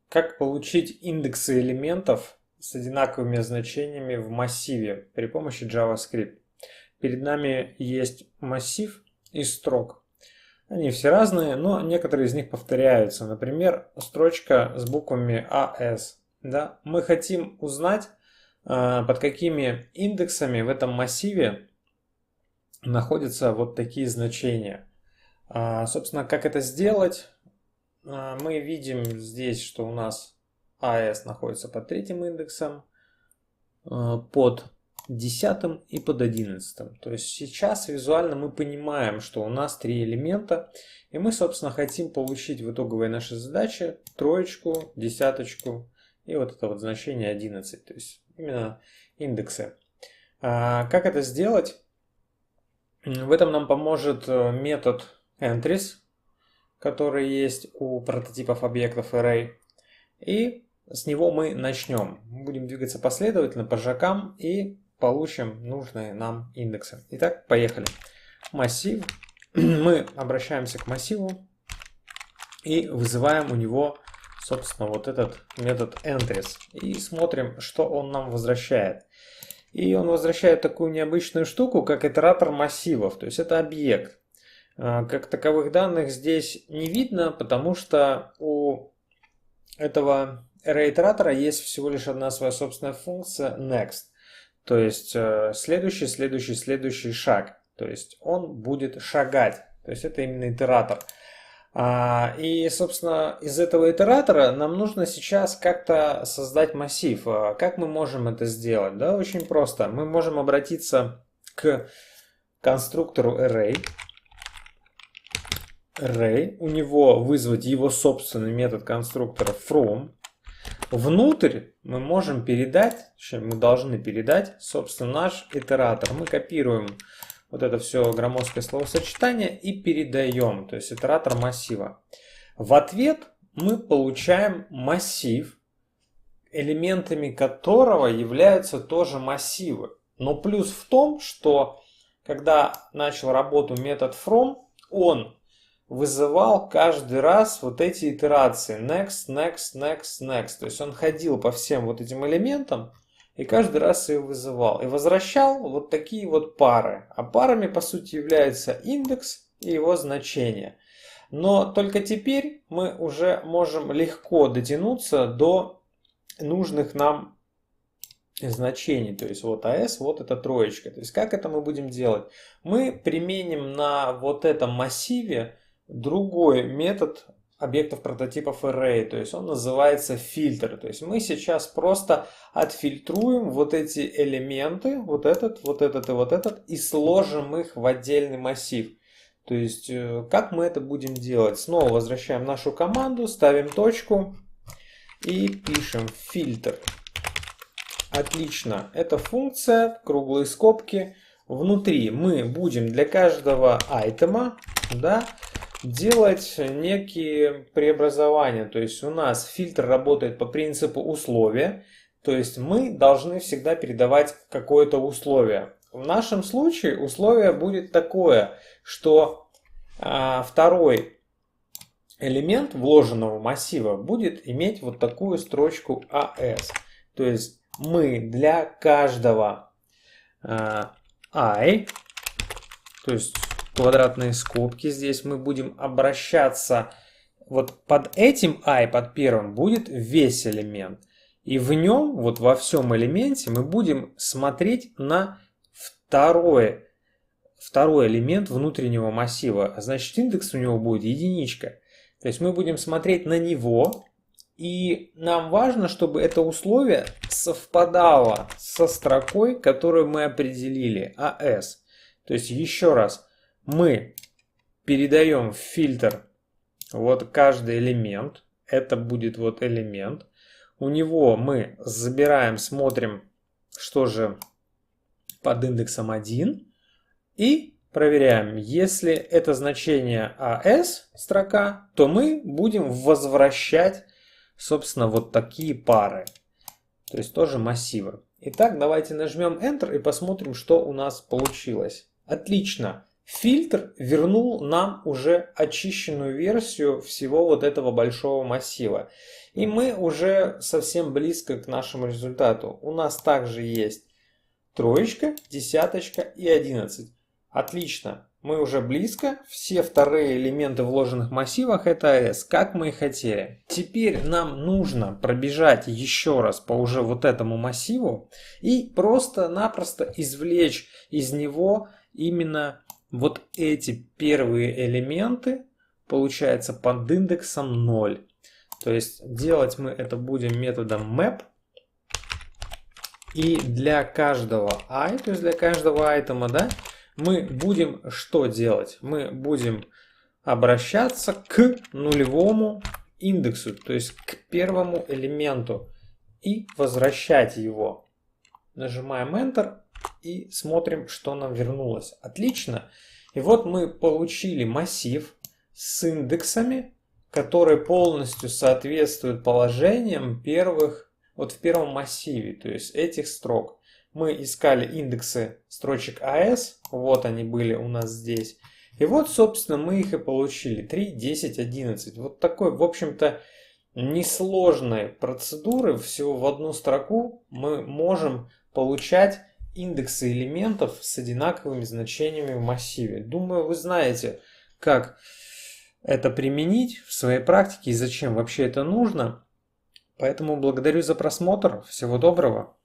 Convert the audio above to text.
Как получить индексы элементов с одинаковыми значениями в массиве при помощи JavaScript? Перед нами есть массив из строк. Они все разные, но некоторые из них повторяются. Например, строчка с буквами AS. Да? Мы хотим узнать, под какими индексами в этом массиве находятся вот такие значения. Собственно, как это сделать? Мы видим здесь, что у нас AS находится под третьим индексом, под 10 и под 11. То есть сейчас визуально мы понимаем, что у нас три элемента, и мы, собственно, хотим получить в итоговой нашей задаче троечку, десяточку и вот это вот значение 11. То есть именно индексы. Как это сделать? В этом нам поможет метод entries, который есть у прототипов объектов Array. И с него мы начнем. Мы будем двигаться последовательно по шагам и получим нужные нам индексы. Итак, поехали. Массив. Мы обращаемся к массиву и вызываем у него, собственно, вот этот метод entries. И смотрим, что он нам возвращает. И он возвращает такую необычную штуку, как итератор массивов. То есть это объект. Как таковых данных здесь не видно, потому что у этого array-итератора есть всего лишь одна своя собственная функция next. То есть следующий шаг. То есть он будет шагать. То есть это именно итератор. И, собственно, из этого итератора нам нужно сейчас как-то создать массив. Как мы можем это сделать? Да, очень просто. Мы можем обратиться к конструктору array. У него вызвать его собственный метод конструктора from. Внутрь мы можем передать, мы должны передать, собственно, наш итератор. Мы копируем вот это все громоздкое словосочетание и передаем, то есть итератор массива. В ответ мы получаем массив, элементами которого являются тоже массивы. Но плюс в том, что когда начал работу метод from, он вызывал каждый раз вот эти итерации next, next, next, next. То есть он ходил по всем вот этим элементам и каждый раз их вызывал. И возвращал вот такие вот пары. А парами по сути являются индекс и его значение. Но только теперь мы уже можем легко дотянуться до нужных нам значений. То есть вот AS, вот эта троечка. То есть как это мы будем делать? Мы применим на вот этом массиве другой метод объектов прототипов Array, то есть он называется фильтр. То есть мы сейчас просто отфильтруем вот эти элементы, вот этот и вот этот, и сложим их в отдельный массив. То есть как мы это будем делать? Снова возвращаем нашу команду, ставим точку и пишем фильтр. Отлично, это функция, круглые скобки. Внутри мы будем для каждого айтема, да, делать некие преобразования. То есть у нас фильтр работает по принципу условия. То есть мы должны всегда передавать какое-то условие. В нашем случае условие будет такое, что второй элемент вложенного массива будет иметь вот такую строчку AS. То есть мы для каждого I, то есть квадратные скобки, здесь мы будем обращаться, вот под этим I, под первым, будет весь элемент. И в нем, вот во всем элементе, мы будем смотреть на второй элемент внутреннего массива. Значит, индекс у него будет единичка. То есть мы будем смотреть на него, и нам важно, чтобы это условие совпадало со строкой, которую мы определили, AS. То есть еще раз. Мы передаем в фильтр вот каждый элемент. Это будет вот элемент. У него мы забираем, смотрим, что же под индексом 1. И проверяем. Если это значение AS строка, то мы будем возвращать, собственно, вот такие пары. То есть тоже массивы. Итак, давайте нажмем Enter и посмотрим, что у нас получилось. Отлично. Фильтр вернул нам уже очищенную версию всего вот этого большого массива. И мы уже совсем близко к нашему результату. У нас также есть троечка, десяточка и 11. Отлично. Мы уже близко. Все вторые элементы в вложенных массивах это AES, как мы и хотели. Теперь нам нужно пробежать еще раз по уже вот этому массиву и просто-напросто извлечь из него именно вот эти первые элементы, получается, под индексом 0. То есть делать мы это будем методом map. И для каждого i, то есть для каждого айтема, да, мы будем что делать? Мы будем обращаться к нулевому индексу, то есть к первому элементу и возвращать его. Нажимаем Enter и смотрим, что нам вернулось. Отлично. И вот мы получили массив с индексами, которые полностью соответствуют положениям первых, вот в первом массиве, то есть этих строк. Мы искали индексы строчек AES, вот они были у нас здесь. И вот, собственно, мы их и получили. 3, 10, 11. Вот такой, в общем-то, несложной процедуры, всего в одну строку мы можем получать индексы элементов с одинаковыми значениями в массиве. Думаю, вы знаете, как это применить в своей практике и зачем вообще это нужно. Поэтому благодарю за просмотр. Всего доброго.